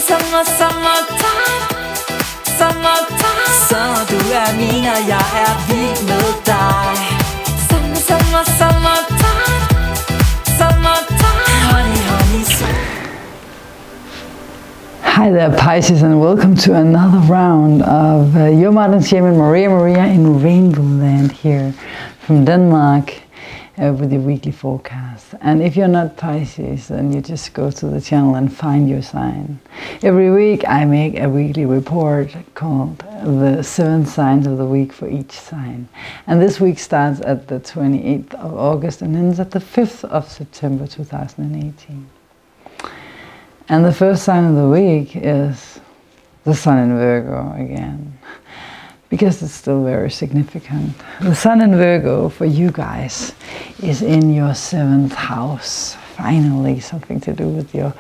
Summertime. Så du min, og jeg vild med dig. Summertime. Honey, Hi there, Pisces, and welcome to another round of your modern shaman Maria in RainbowLand here from Denmark with your weekly forecast. And if you're not Pisces, then you just go to the channel and find your sign. Every week I make a weekly report called the 7 signs of the week for each sign. And this week starts at the 28th of August and ends at the 5th of September 2018. And the first sign of the week is the Sun in Virgo again, because it's still very significant. The Sun in Virgo for you guys is in your 7th house. Finally, something to do with your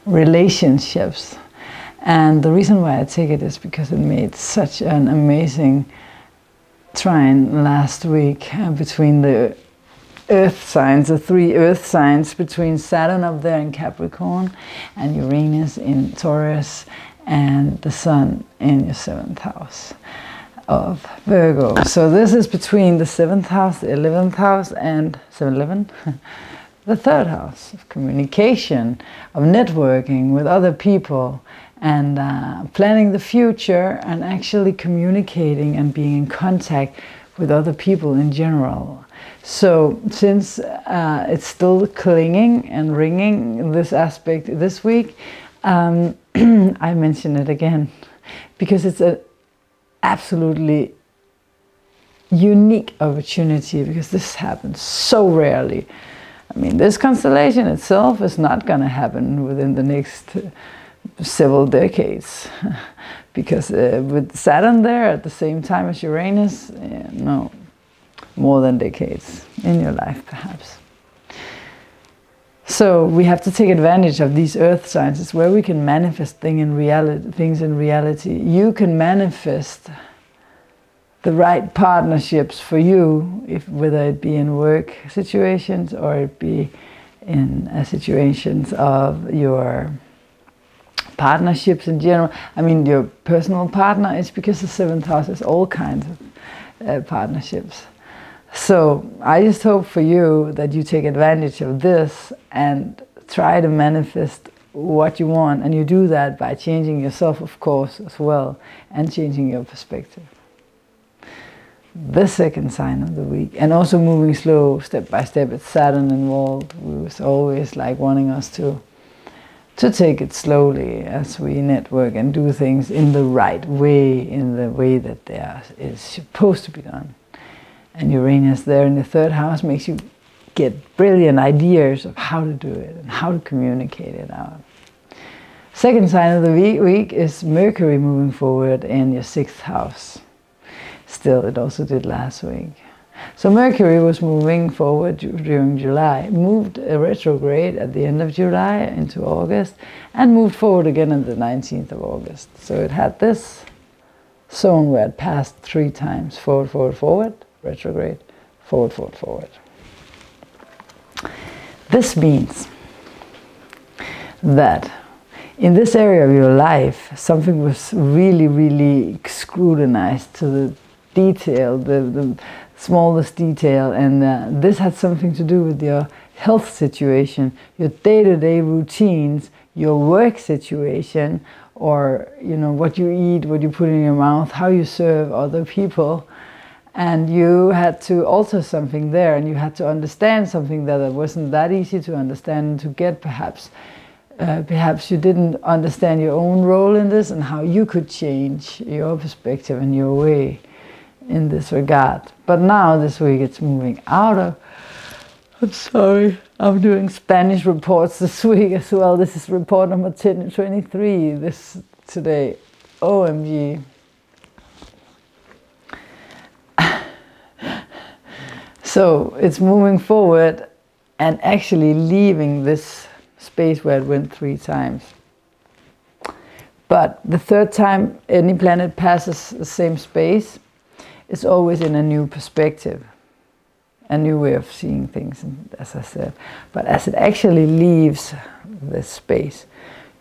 relationships. And the reason why I take it is because it made such an amazing trine last week between the Earth signs, the 3 Earth signs, between Saturn up there in Capricorn and Uranus in Taurus and the Sun in your 7th house of Virgo. So this is between the 7th house, the 11th house, and 7-11, the 3rd house of communication, of networking with other people, and planning the future, and actually communicating and being in contact with other people in general. So since it's still clinging and ringing, this aspect this week, I mention it again because it's an absolutely unique opportunity, because this happens so rarely. I mean, this constellation itself is not going to happen within the next several decades, because with Saturn there at the same time as Uranus, no, more than decades in your life perhaps. So we have to take advantage of these earth signs. It's where we can manifest things in reality. You can manifest the right partnerships for you, whether it be in work situations or it be in situations of your partnerships in general. I mean, your personal partner is, because the 7th house is all kinds of partnerships. So I just hope for you that you take advantage of this and try to manifest what you want, and you do that by changing yourself, of course, as well, and changing your perspective. The second sign of the week, and also moving slow, step by step. It's Saturn involved, who is always like wanting us to take it slowly as we network and do things in the right way, in the way that there is supposed to be done. And Uranus there in the 3rd house makes you get brilliant ideas of how to do it and how to communicate it out. Second sign of the week is Mercury moving forward in your 6th house. Still, it also did last week. So Mercury was moving forward during July, moved retrograde at the end of July into August, and moved forward again on the 19th of August. So it had this zone where it passed 3 times, forward, forward, forward, retrograde, forward, forward, forward. This means that in this area of your life, something was really, really scrutinized to the detail, the smallest detail, and this had something to do with your health situation, your day-to-day routines, your work situation, or what you eat, what you put in your mouth, how you serve other people. And you had to alter something there, and you had to understand something that wasn't that easy to understand and to get, perhaps. Perhaps you didn't understand your own role in this and how you could change your perspective and your way in this regard. But now this week it's moving out of... I'm sorry, I'm doing Spanish reports this week as well. This is report number 1023 today. OMG. So it's moving forward and actually leaving this space where it went 3 times. But the 3rd time any planet passes the same space, it's always in a new perspective, a new way of seeing things, as I said. But as it actually leaves this space,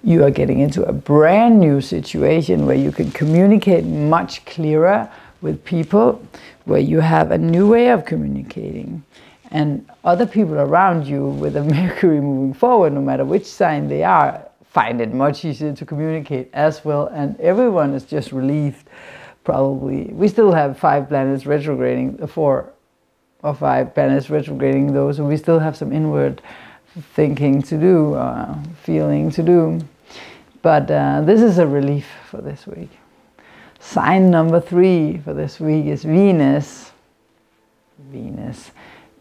You are getting into a brand new situation where you can communicate much clearer with people, where you have a new way of communicating. And other people around you with a Mercury moving forward, no matter which sign they are, find it much easier to communicate as well. And everyone is just relieved, probably. We still have 5 planets retrograding, 4 or 5 planets retrograding those, and we still have some inward thinking to do, feeling to do. But this is a relief for this week. Sign number 3 for this week is Venus. Venus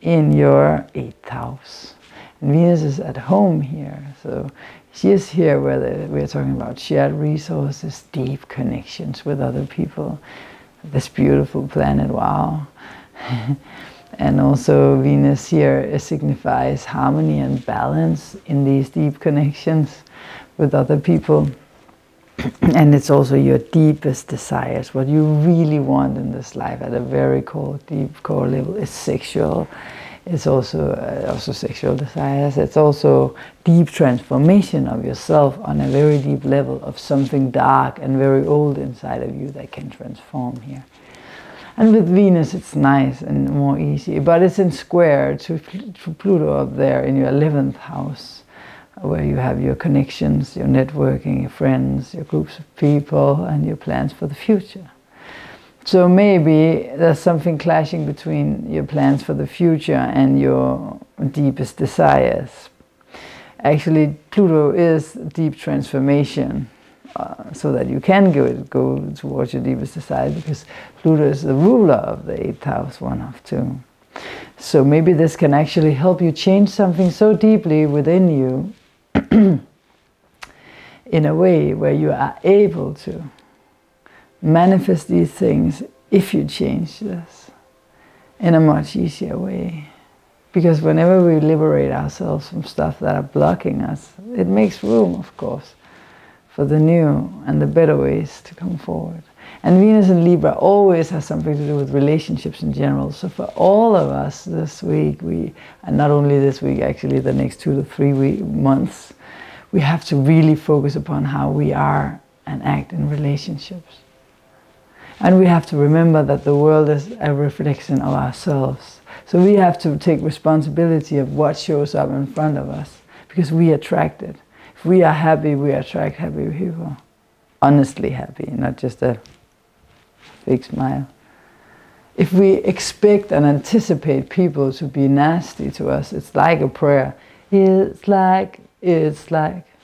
in your 8th house. And Venus is at home here. So she is here where we're talking about shared resources, deep connections with other people. This beautiful planet, wow. And also Venus here signifies harmony and balance in these deep connections with other people. And it's also your deepest desires. What you really want in this life at a very deep core level is sexual. It's also sexual desires. It's also deep transformation of yourself on a very deep level of something dark and very old inside of you that can transform here. And with Venus, it's nice and more easy, but it's in square to Pluto up there in your 11th house, where you have your connections, your networking, your friends, your groups of people, and your plans for the future. So maybe there's something clashing between your plans for the future and your deepest desires. Actually, Pluto is deep transformation, so that you can go towards your deepest desires, because Pluto is the ruler of the 8th house, 1 of 2. So maybe this can actually help you change something so deeply within you in a way where you are able to manifest these things if you change this in a much easier way. Because whenever we liberate ourselves from stuff that are blocking us, it makes room, of course, for the new and the better ways to come forward. And Venus in Libra always has something to do with relationships in general. So for all of us this week, and not only this week, actually the next 2 to 3 months, we have to really focus upon how we are and act in relationships. And we have to remember that the world is a reflection of ourselves. So we have to take responsibility of what shows up in front of us, because we attract it. If we are happy, we attract happy people. Honestly happy, not just a fake smile. If we expect and anticipate people to be nasty to us, it's like a prayer. It's like,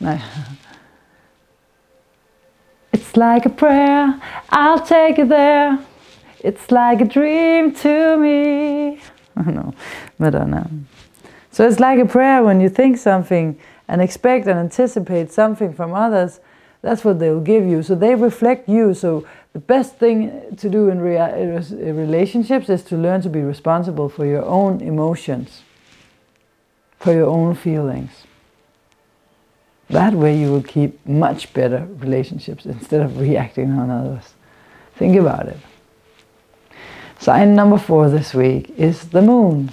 no. It's like a prayer, I'll take you there. It's like a dream to me. No, Madonna. So it's like a prayer when you think something and expect and anticipate something from others. That's what they'll give you. So they reflect you. So the best thing to do in relationships is to learn to be responsible for your own emotions, for your own feelings. That way you will keep much better relationships instead of reacting on others. Think about it. Sign number 4 this week is the moon.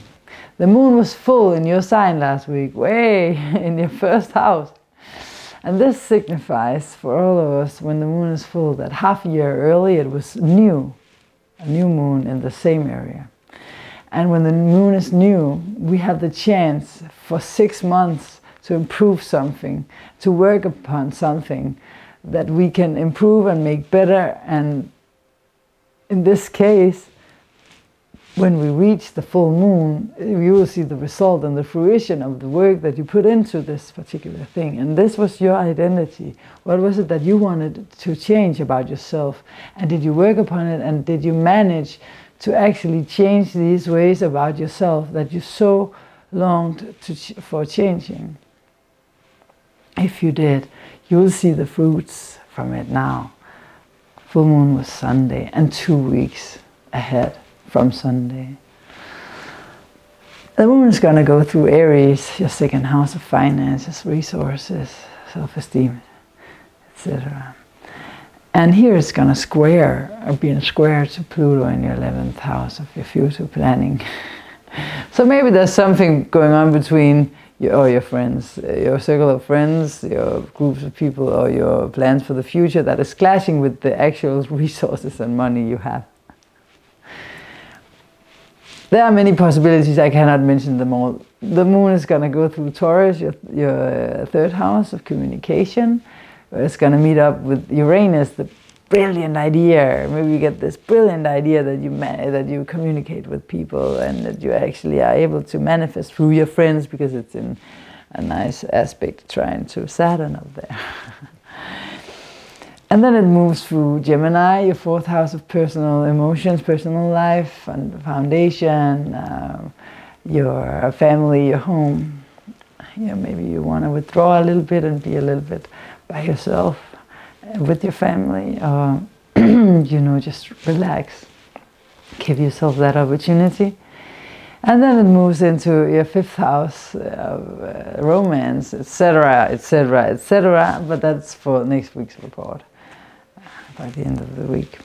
The moon was full in your sign last week, way in your 1st house. And this signifies for all of us, when the moon is full, that half a year early it was new, a new moon in the same area. And when the moon is new, we have the chance for 6 months to improve something, to work upon something that we can improve and make better. And in this case, when we reach the full moon, you will see the result and the fruition of the work that you put into this particular thing. And this was your identity. What was it that you wanted to change about yourself? And did you work upon it? And did you manage to actually change these ways about yourself that you so longed for changing? If you did, you will see the fruits from it now. Full moon was Sunday, and 2 weeks ahead from Sunday. The moon is going to go through Aries, your 2nd house of finances, resources, self-esteem, etc. And here it's going to be in square to Pluto in your 11th house of your future planning. So maybe there's something going on between or your friends, your circle of friends, your groups of people, or your plans for the future that is clashing with the actual resources and money you have. There are many possibilities, I cannot mention them all. The moon is going to go through Taurus, your third house of communication. It's going to meet up with Uranus, the brilliant idea. Maybe you get this brilliant idea that you communicate with people and that you actually are able to manifest through your friends, because it's in a nice aspect trine to Saturn up there. And then it moves through Gemini, your fourth house of personal emotions, personal life, and foundation, your family, your home. Maybe you want to withdraw a little bit and be a little bit by yourself with your family, or just relax, give yourself that opportunity. And then it moves into your fifth house of romance, etc., etc., etc. But that's for next week's report, by the end of the week.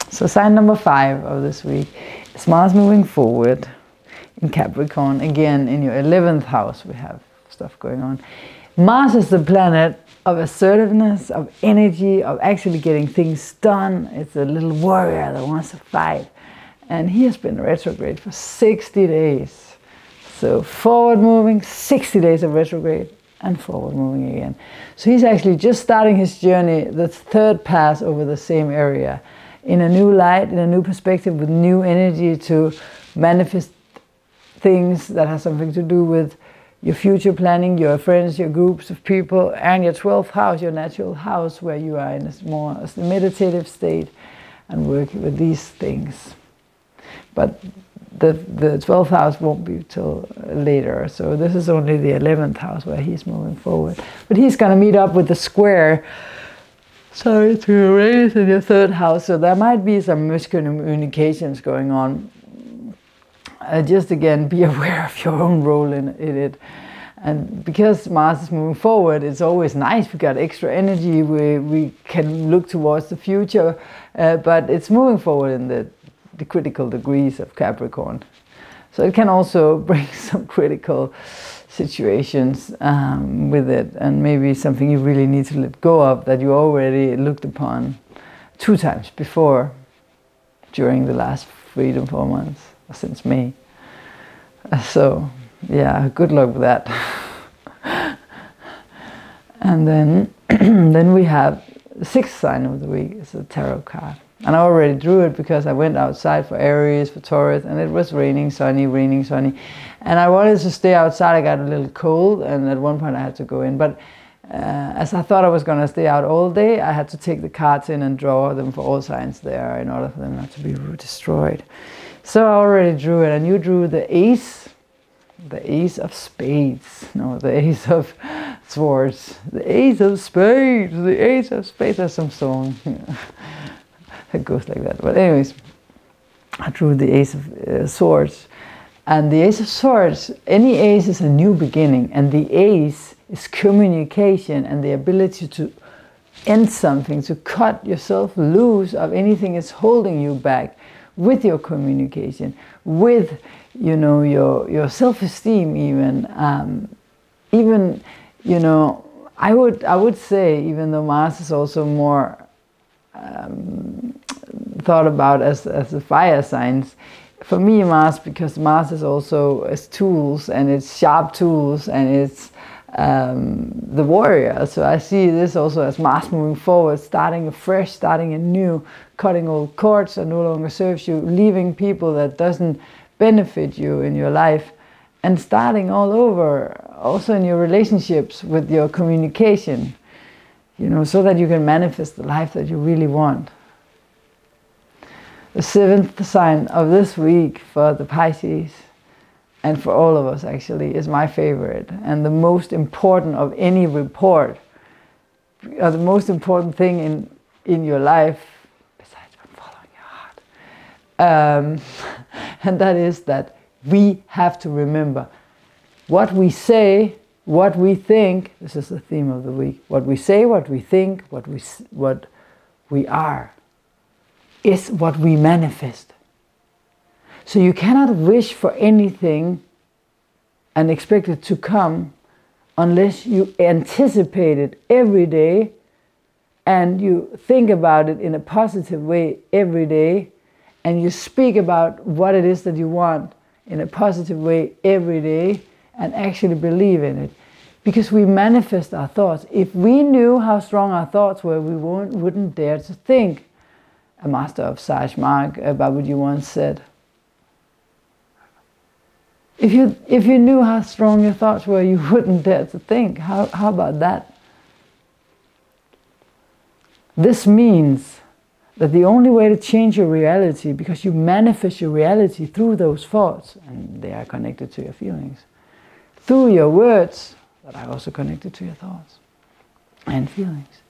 So sign number 5 of this week is Mars moving forward in Capricorn. Again, in your 11th house we have stuff going on. Mars is the planet of assertiveness, of energy, of actually getting things done. It's a little warrior that wants to fight. And he has been retrograde for 60 days. So forward moving, 60 days of retrograde, and forward moving again. So he's actually just starting his journey, the third pass over the same area, in a new light, in a new perspective, with new energy to manifest things that have something to do with your future planning, your friends, your groups of people, and your 12th house, your natural house, where you are in a more meditative state and working with these things. But the 12th house won't be till later, so this is only the 11th house where he's moving forward. But he's going to meet up with the square, to Uranus in your 3rd house, so there might be some miscommunications going on. Just again, be aware of your own role in it. And because Mars is moving forward, it's always nice, we got extra energy, we can look towards the future, but it's moving forward in the critical degrees of Capricorn. So it can also bring some critical situations with it, and maybe something you really need to let go of that you already looked upon 2 times before during the last 3 to 4 months, since May. So yeah, good luck with that. And then then we have the 6th sign of the week. It's a tarot card, and I already drew it because I went outside for Aries, for Taurus, and it was raining, sunny, and I wanted to stay outside. I got a little cold, and at one point I had to go in, but as I thought I was going to stay out all day, I had to take the cards in and draw them for all signs there in order for them not to be destroyed. So I already drew it, and you drew the ace of spades. No, the ace of swords. The ace of spades, the ace of spades. There's some song. It goes like that. But anyways, I drew the ace of swords. And the ace of swords, any ace is a new beginning, and the ace is communication and the ability to end something, to cut yourself loose of anything that's holding you back with your communication, with your self-esteem, even I would say, even though Mars is also more thought about as the fire signs, for me because Mars is also as tools, and it's sharp tools, and it's the warrior. So I see this also as Mars moving forward, starting afresh, starting anew, cutting old cords that no longer serves you, leaving people that doesn't benefit you in your life, and starting all over, also in your relationships, with your communication, so that you can manifest the life that you really want. The 7th sign of this week for the Pisces, and for all of us actually, is my favorite, and the most important of any report, or the most important thing in your life, besides following your heart, and that is that we have to remember what we say, what we think. This is the theme of the week. What we say, what we think, what we are, is what we manifest. So you cannot wish for anything and expect it to come unless you anticipate it every day and you think about it in a positive way every day and you speak about what it is that you want in a positive way every day and actually believe in it. Because we manifest our thoughts. If we knew how strong our thoughts were, we wouldn't dare to think. A master of Sage Mark Babaji once said, if you knew how strong your thoughts were, you wouldn't dare to think. How about that? This means that the only way to change your reality, because you manifest your reality through those thoughts, and they are connected to your feelings, through your words that are also connected to your thoughts and feelings.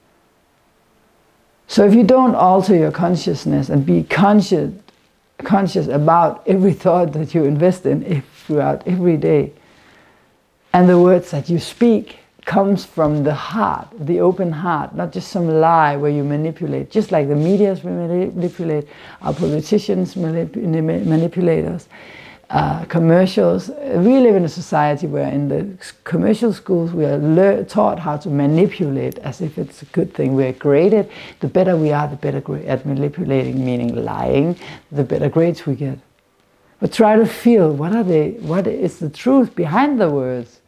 So if you don't alter your consciousness and be conscious about every thought that you invest in throughout every day, and the words that you speak comes from the heart, the open heart, not just some lie where you manipulate, just like the media manipulate, our politicians manipulate us, commercials. We live in a society where in the commercial schools we are taught how to manipulate as if it's a good thing. We're graded. The better we are, the better at manipulating, meaning lying, the better grades we get. But try to feel what is the truth behind the words,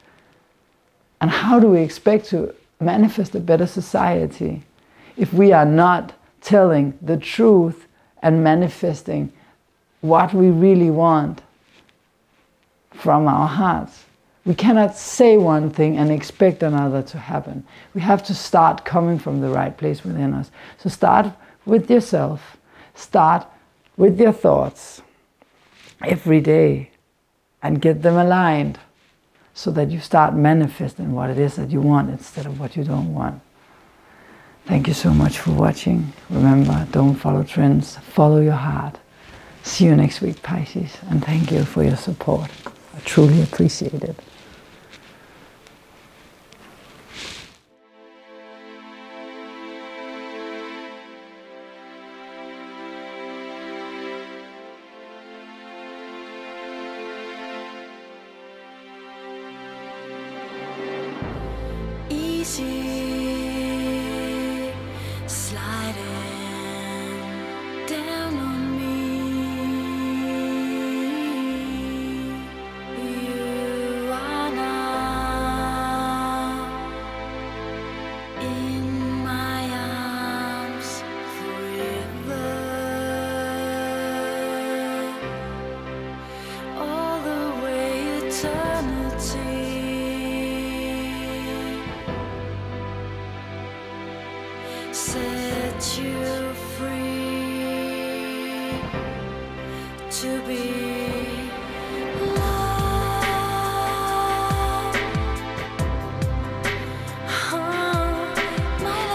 and how do we expect to manifest a better society if we are not telling the truth and manifesting what we really want from our hearts. We cannot say one thing and expect another to happen. We have to start coming from the right place within us. So start with yourself. Start with your thoughts every day and get them aligned so that you start manifesting what it is that you want instead of what you don't want. Thank you so much for watching. Remember, don't follow trends, follow your heart. See you next week, Pisces, and thank you for your support. I truly appreciate it. Easy sliding down on me. You are now in my arms forever, all the way eternity. Set you free to be loved, my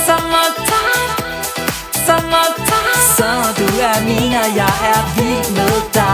Summertime. Så du er min, og jeg er vild med dig.